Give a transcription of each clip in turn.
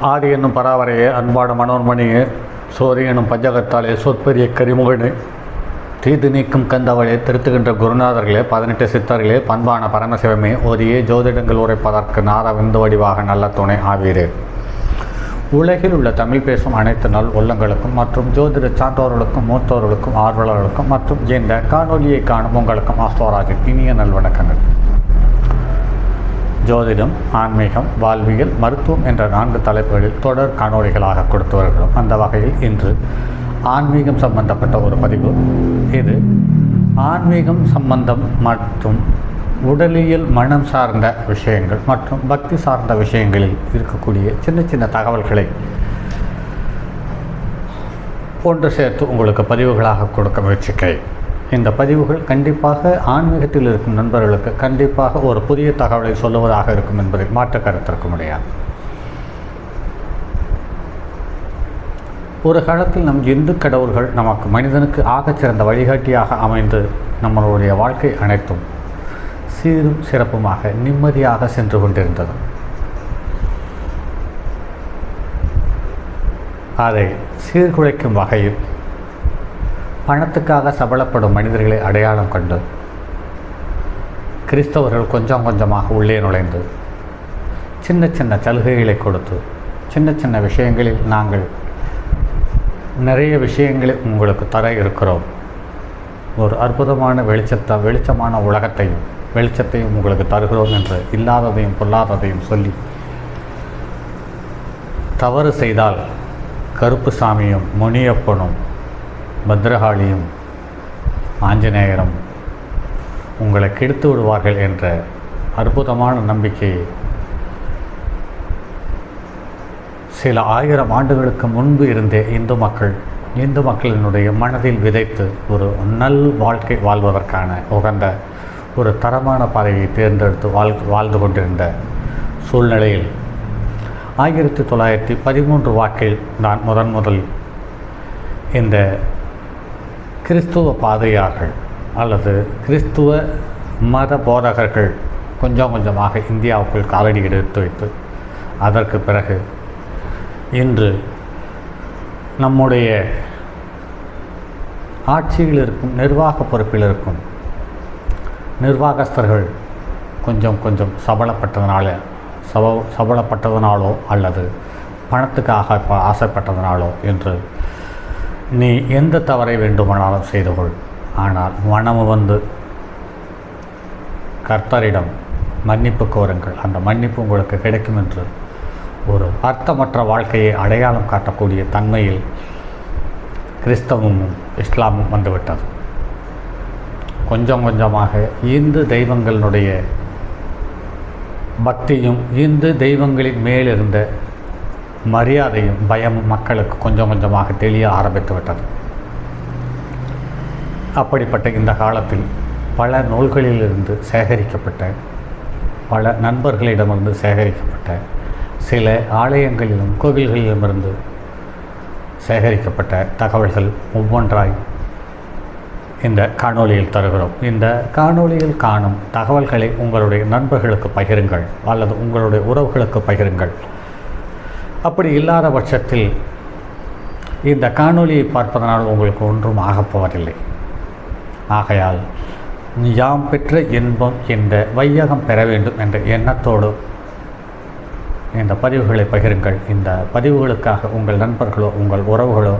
ஆதி என்னும் பராவரையே, அன்பான மனோன்மணியே, சோதி என்னும் பஞ்சகத்தாலே, சொற்பெரிய கரிமுகனே, தீது நீக்கும் கந்தவளே, திருத்துகின்ற குருநாதர்களே, 18 சித்தர்களே, பண்பான பரமசிவமே, ஓதியே ஜோதிடங்கள் உரைப்பதற்கு நாத விந்து வடிவாக நல்ல துணை ஆவீரே. உலகில் உள்ள தமிழ் பேசும் அனைத்து நல் உள்ளங்களுக்கும் மற்றும் ஜோதிட சான்றோர்களுக்கும் மூத்தோர்களுக்கும் ஆர்வலர்களுக்கும் மற்றும் இந்த காணொலியை காணும் உங்களுக்கும் ஆஸ்ட்ரோராஜின் இனிய நல்வணக்கங்கள். ஜோதிடம், ஆன்மீகம், வாழ்வியல், மருத்துவம் என்ற 4 தலைப்புகளில் தொடர் காணொலிகளாக கொடுத்து வருகிறோம். அந்த வகையில் இன்று ஆன்மீகம் சம்பந்தப்பட்ட ஒரு பதிவு. இது ஆன்மீகம் சம்பந்தம் மற்றும் உடலியல், மனம் சார்ந்த விஷயங்கள் மற்றும் பக்தி சார்ந்த விஷயங்களில் இருக்கக்கூடிய சின்ன சின்ன தகவல்களை ஒன்று சேர்த்து உங்களுக்கு பதிவுகளாக கொடுக்க முயற்சிக்கிறேன். இந்த பதிவுகள் கண்டிப்பாக ஆன்மீகத்தில் இருக்கும் நண்பர்களுக்கு கண்டிப்பாக ஒரு புதிய தகவலை சொல்லுவதாக இருக்கும் என்பதில் மாற்று கருத்து இருக்க முடியாது. ஒரு காலத்தில் நம் இந்து கடவுள்கள் நமக்கு மனிதனுக்கு ஆகச்சிறந்த வழிகாட்டியாக அமைந்து நம்மளுடைய வாழ்க்கை அனைத்தும் சீரும் சிறப்புமாக நிம்மதியாக சென்று கொண்டிருந்தது. அதை சீர்குலைக்கும் வகையில் பணத்துக்காக சபலப்படும் மனிதர்களை அடையாளம் கண்டு கிறிஸ்தவர்கள் கொஞ்சம் கொஞ்சமாக உள்ளே நுழைந்து சின்ன சின்ன சலுகைகளை கொடுத்து சின்ன சின்ன விஷயங்களில் நாங்கள் நிறைய விஷயங்களை உங்களுக்கு தர இருக்கிறோம், ஒரு அற்புதமான வெளிச்சமான உலகத்தையும் வெளிச்சத்தையும் உங்களுக்கு தருகிறோம் என்று இல்லாததையும் பொல்லாததையும் சொல்லி, தவறு செய்தால் கருப்பு சாமியும் முனியப்பனும் பத்ரகாளியும் ஆஞ்சநேயரும் உங்களை கெடுத்து விடுவார்கள் என்ற அற்புதமான நம்பிக்கையை சில 1000 ஆண்டுகளுக்கு முன்பு இருந்தே இந்து மக்களினுடைய மனதில் விதைத்து ஒரு நல் வாழ்க்கை வாழ்வதற்கான உகந்த ஒரு தரமான பாதையை தேர்ந்தெடுத்து வாழ்ந்து கொண்டிருந்த சூழ்நிலையில் 1913 வாக்கில் நான் முதல் இந்த கிறிஸ்துவ பாதையார்கள் அல்லது கிறிஸ்துவ மத போதகர்கள் கொஞ்சம் கொஞ்சமாக இந்தியாவுக்குள் காலடி எடுத்து வைத்து, அதற்கு பிறகு இன்று நம்முடைய ஆட்சியில் இருக்கும் நிர்வாக பொறுப்பில் இருக்கும் நிர்வாகஸ்தர்கள் கொஞ்சம் கொஞ்சம் சபலப்பட்டதனாலோ அல்லது பணத்துக்காக ஆசைப்பட்டதனாலோ என்று நீ எந்த தவறை வேண்டுமானாலும் செய்து கொள், ஆனால் மனம் வந்து கர்த்தரிடம் மன்னிப்பு கோருங்கள், அந்த மன்னிப்பு உங்களுக்கு கிடைக்கும் என்று ஒரு அர்த்தமற்ற வாழ்க்கையை அடையாளம் காட்டக்கூடிய தன்மையில் கிறிஸ்தவமும் இஸ்லாமும் வந்துவிட்டது. கொஞ்சம் கொஞ்சமாக இந்து தெய்வங்களுடைய பக்தியும் இந்து தெய்வங்களின் மேலிருந்த மரியாதையும் பயமும் மக்களுக்கு கொஞ்சம் கொஞ்சமாக தெளிய ஆரம்பித்து விட்டது. அப்படிப்பட்ட இந்த காலத்தில் பல நூல்களிலிருந்து சேகரிக்கப்பட்ட, பல நண்பர்களிடமிருந்து சேகரிக்கப்பட்ட, சில ஆலயங்களிலும் கோவில்களிலுமிருந்து சேகரிக்கப்பட்ட தகவல்கள் ஒவ்வொன்றாய் இந்த காணொலியில் தருகிறோம். இந்த காணொலியில் காணும் தகவல்களை உங்களுடைய நண்பர்களுக்கு பகிருங்கள் அல்லது உங்களுடைய உறவுகளுக்கு பகிருங்கள். அப்படி இல்லாத பட்சத்தில் இந்த காணொலியை பார்ப்பதனால் உங்களுக்கு ஒன்றும் ஆகப்போவதில்லை. ஆகையால் யாம் பெற்ற இன்பம் இந்த வையகம் பெற வேண்டும் என்ற எண்ணத்தோடு இந்த பதிவுகளை பகிருங்கள். இந்த பதிவுகளுக்காக உங்கள் நண்பர்களோ உங்கள் உறவுகளோ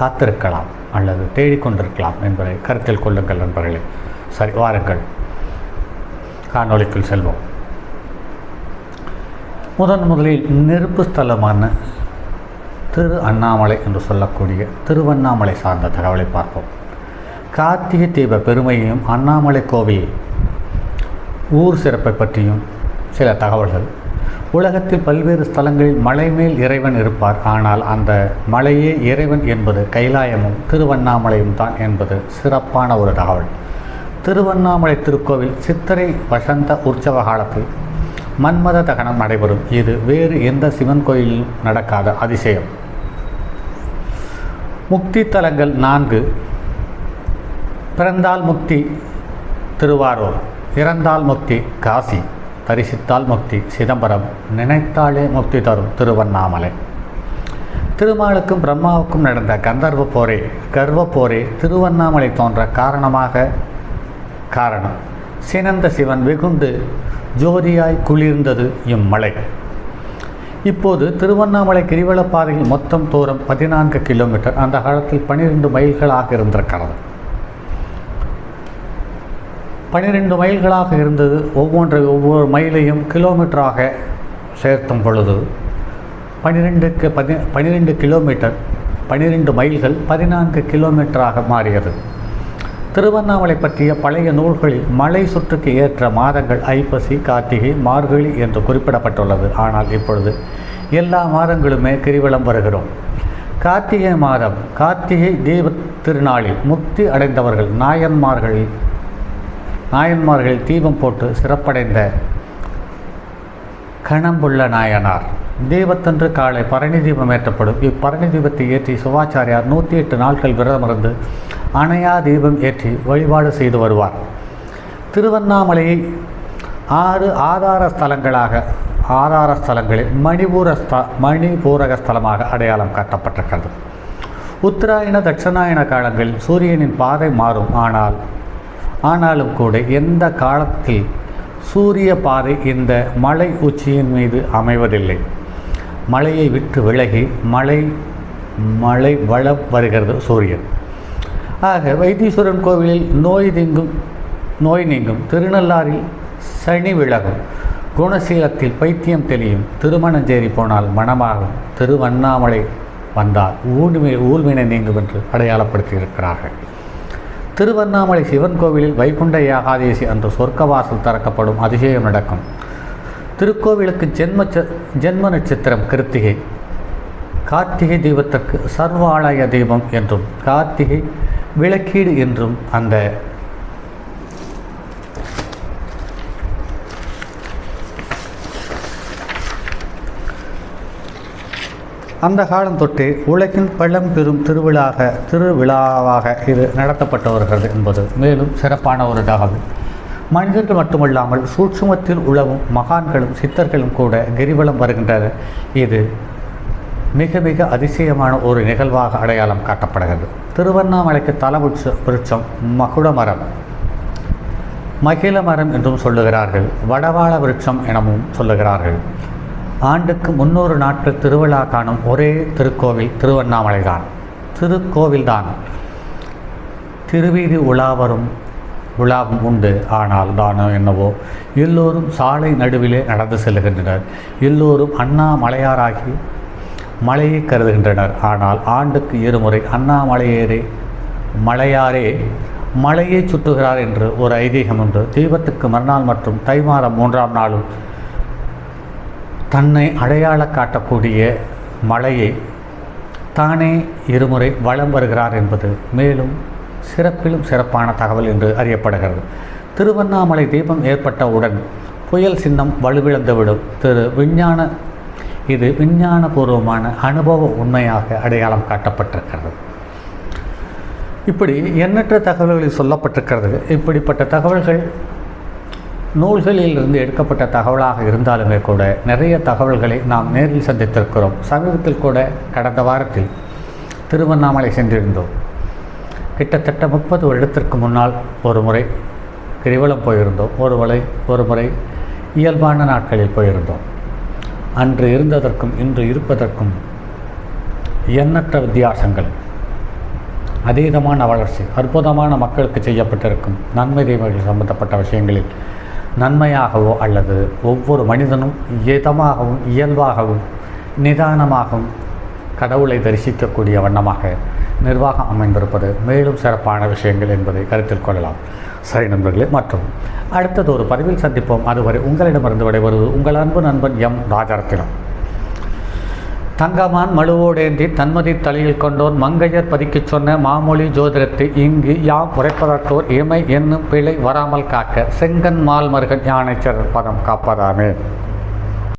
காத்திருக்கலாம் அல்லது தேடிக்கொண்டிருக்கலாம் என்பதை கருத்தில் கொள்ளுங்கள் நண்பர்களே. சரி, வாருங்கள் காணொலிக்குள் செல்வோம். முதலில் நெருப்பு ஸ்தலமான திரு அண்ணாமலை என்று சொல்லக்கூடிய திருவண்ணாமலை சார்ந்த தகவலை பார்ப்போம். கார்த்திகை தீப பெருமையையும் அண்ணாமலை கோவில் ஊர் சிறப்பை பற்றியும் சில தகவல்கள். உலகத்தில் பல்வேறு ஸ்தலங்களில் மலை மேல் இறைவன் இருப்பார், ஆனால் அந்த மலையே இறைவன் என்பது கைலாயமும் திருவண்ணாமலையும் தான் என்பது சிறப்பான ஒரு தகவல். திருவண்ணாமலை திருக்கோவில் சித்திரை வசந்த உற்சவ காலத்தில் மன்மத தகனம் நடைபெறும். இது வேறு எந்த சிவன் கோயிலிலும் நடக்காத அதிசயம். முக்தி தலங்கள் 4: பிறந்தால் முக்தி திருவாரூர், இறந்தால் முக்தி காசி, தரிசித்தால் முக்தி சிதம்பரம், நினைத்தாலே முக்தி தரும் திருவண்ணாமலை. திருமாலுக்கும் பிரம்மாவுக்கும் நடந்த கர்வ போரே திருவண்ணாமலை தோன்ற காரணம். சினந்த சிவன் வெகுண்டு ஜோதியாய் குளிர்ந்தது இம்மலை. இப்போது திருவண்ணாமலை கிரிவலப்பாதையில் மொத்தம் தூரம் 14 கிலோமீட்டர். அந்த காலத்தில் 12 மைல்களாக இருந்திருக்கிறது. 12 மைல்களாக இருந்தது. ஒவ்வொரு மைலையும் கிலோமீட்டராக சேர்த்தும் பொழுது 12 கிலோமீட்டர் 12 மைல்கள் 14 கிலோமீட்டராக மாறியது. திருவண்ணாமலை பற்றிய பழைய நூல்களில் மலை சுற்றுக்கு ஏற்ற மாதங்கள் ஐப்பசி, கார்த்திகை, மார்கழி என்று குறிப்பிடப்பட்டுள்ளது. ஆனால் இப்பொழுது எல்லா மாதங்களுமே கிரிவலம் வருகிறோம். கார்த்திகை மாதம், கார்த்திகை தீப திருநாளில் முக்தி அடைந்தவர்கள் நாயன்மார்களில் தீபம் போட்டு சிறப்படைந்த கணம்புள்ள நாயனார் தீபத்தன்று காலை பரணி தீபம் ஏற்றப்படும். இப்பரணி தீபத்தை ஏற்றி சிவாச்சாரியார் 108 நாட்கள் விரதமிருந்து அணையா தீபம் ஏற்றி வழிபாடு செய்து வருவார். திருவண்ணாமலையை 6 ஆதார ஸ்தலங்களில் மணிபூரக ஸ்தலமாக அடையாளம் காட்டப்பட்டிருக்கிறது. உத்தராயண தட்சிணாயன காலங்களில் சூரியனின் பாதை மாறும். ஆனாலும் கூட எந்த காலத்தில் சூரிய பாதை இந்த மலை உச்சியின் மீது அமைவதில்லை. மலையை விட்டு விலகி மலை வளம் வருகிறது சூரியன். ஆக வைத்தீஸ்வரன் கோவிலில் நோய் நீங்கும், திருநள்ளாறில் சனி விலகும், குணசீலத்தில் பைத்தியம் தெளியும், திருமணஞ்சேரி போனால் மனமாகும், திருவண்ணாமலை வந்தால் ஊழ்வினை நீங்கும் என்று அடையாளப்படுத்தியிருக்கிறார்கள். திருவண்ணாமலை சிவன் கோவிலில் வைகுண்ட ஏகாதேசி அன்று சொர்க்கவாசல் திறக்கப்படும் அதிசயம் நடக்கும். திருக்கோவிலுக்கு ஜென்ம நட்சத்திரம் கிருத்திகை. கார்த்திகை தீபத்திற்கு சர்வாலய தீபம் என்றும் கார்த்திகை விளக்கீடு என்றும் அந்த காலம் தொட்டே உலகின் பழம்பெரும் திருவிழாவாக இது நடத்தப்பட்டு வருகிறது என்பது மேலும் சிறப்பான ஒரு தகவல். மனிதர்கள் மட்டுமல்லாமல் சூட்சுமத்தில் உழவும் மகான்களும் சித்தர்களும் கூட கிரிவலம் வருகின்றனர். இது மிக மிக அதிசயமான ஒரு நிகழ்வாக அடையாளம் காட்டப்படுகிறது. திருவண்ணாமலைக்கு தல விருட்சம் மகிழ மரம் என்றும் சொல்லுகிறார்கள். வடவாள விருட்சம் எனவும் சொல்லுகிறார்கள். ஆண்டுக்கு 300 நாட்கள் திருவிழா காணும் ஒரே திருக்கோவில் திருவண்ணாமலைதான். திருக்கோவில்தான். திருவீதி உலாவும் உண்டு. ஆனால் தானோ என்னவோ எல்லோரும் சாலை நடுவிலே நடந்து செல்கின்றனர். எல்லோரும் அண்ணாமலையாராகி மலையை கருதுகின்றனர். ஆனால் ஆண்டுக்கு 2 முறை மலையாரே மலையை சுற்றுகிறார் என்று ஒரு ஐதீகம் உண்டு. தீபத்துக்கு மறுநாள் மற்றும் தை மாதம் 3ஆம் நாளும் தன்னை அடையாள காட்டக்கூடிய மலையை தானே 2 முறை வலம் வருகிறார் என்பது மேலும் சிறப்பிலும் சிறப்பான தகவல் என்று அறியப்படுகிறது. திருவண்ணாமலை தீபம் ஏற்பட்டவுடன் புயல் சின்னம் வலுவிழந்துவிடும். இது விஞ்ஞானபூர்வமான அனுபவ உண்மையாக அடையாளம் காட்டப்பட்டிருக்கிறது. இப்படி எண்ணற்ற தகவல்களில் சொல்லப்பட்டிருக்கிறது. இப்படிப்பட்ட தகவல்கள் நூல்களிலிருந்து எடுக்கப்பட்ட தகவலாக இருந்தாலுமே கூட நிறைய தகவல்களை நாம் நேரில் சந்தித்திருக்கிறோம். சமீபத்தில் கூட கடந்த வாரத்தில் திருவண்ணாமலை சென்றிருந்தோம். கிட்டத்தட்ட 30 வருடத்திற்கு முன்னால் ஒரு முறை கிரிவலம் போயிருந்தோம். ஒரு முறை இயல்பான நாட்களில் போயிருந்தோம். அன்று இருந்ததற்கும் இன்று இருப்பதற்கும் எண்ணற்ற வித்தியாசங்கள், அதீதமான வளர்ச்சி, அற்புதமான மக்களுக்கு செய்யப்பட்டிருக்கும் நன்மை தீமைகள் சம்பந்தப்பட்ட விஷயங்களில் நன்மையாகவோ அல்லது ஒவ்வொரு மனிதனும் இதமாகவும் இயல்பாகவும் நிதானமாகவும் கடவுளை தரிசிக்கக்கூடிய வண்ணமாக நிர்வாகம் அமைந்திருப்பது மேலும் சிறப்பான விஷயங்கள் என்பதை கருத்தில் கொள்ளலாம். சரி நண்பர்களே, மற்றும் அடுத்தது ஒரு பதிவில் சந்திப்போம். அதுவரை உங்களிடமிருந்து விடைபெறுவது உங்கள் அன்பு நண்பன் எம் ராஜரத்தினம். தங்கமான் மழுவோடேந்தி தன்மதி தலையில் கொண்டோன் மங்கையர் பதிக்கச் சொன்ன மாமொழி ஜோதிடத்தை இங்கு யாம் உரைப்பதற்கோர் இமை என்னும் பிழை வராமல் காக்க செங்கன் மால் மருகன் யானைச்சர் பதம் காப்பதாமே.